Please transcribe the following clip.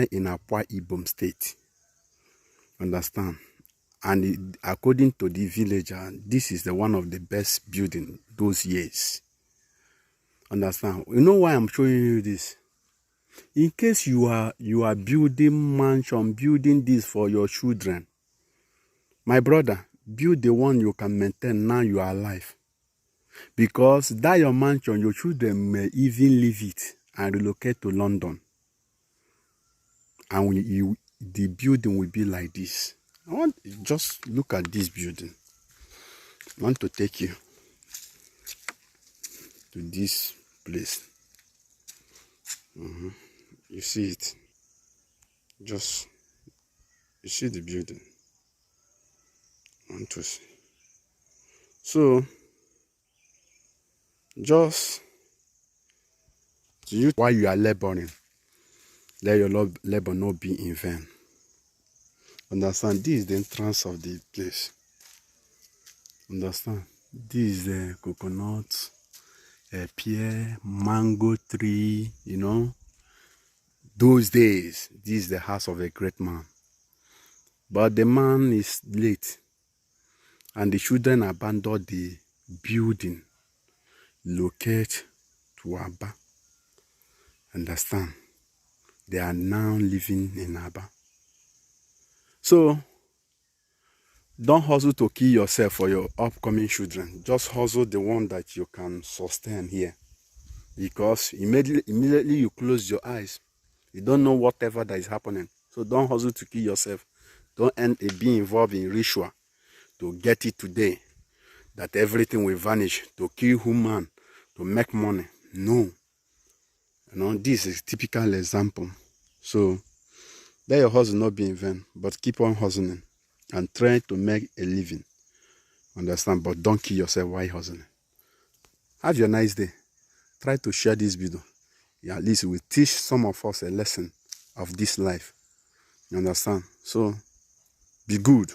in Akwa Ibom State. Understand? And according to the villager, this is the one of the best building those years. Understand? You know why I'm showing you this? In case you are building mansion, building this for your children, my brother, build the one you can maintain now you are alive. Because that your mansion, your children may even leave it and relocate to London. And the building will be like this. I want just look at this building. I want to take you to this place. You see it? Just you see the building. I want to see. So just you while you are laboring, let your labor not be in vain. Understand? This is the entrance of the place. Understand? This is the coconut, pear, mango tree, you know. Those days, this is the house of a great man. But the man is late. And the children abandoned the building, locate to Aba. Understand? They are now living in Aba. So, don't hustle to kill yourself for your upcoming children. Just hustle the one that you can sustain here. Because immediately you close your eyes, you don't know whatever that is happening. So don't hustle to kill yourself. Don't be involved in ritual to get it today. That everything will vanish. To kill human, to make money. No. You know, this is a typical example. So, let your hustle not be in vain, but keep on hustling and try to make a living. Understand? But don't kill yourself while hustling. Have a nice day. Try to share this video. Yeah, at least it will teach some of us a lesson of this life. You understand? So, be good.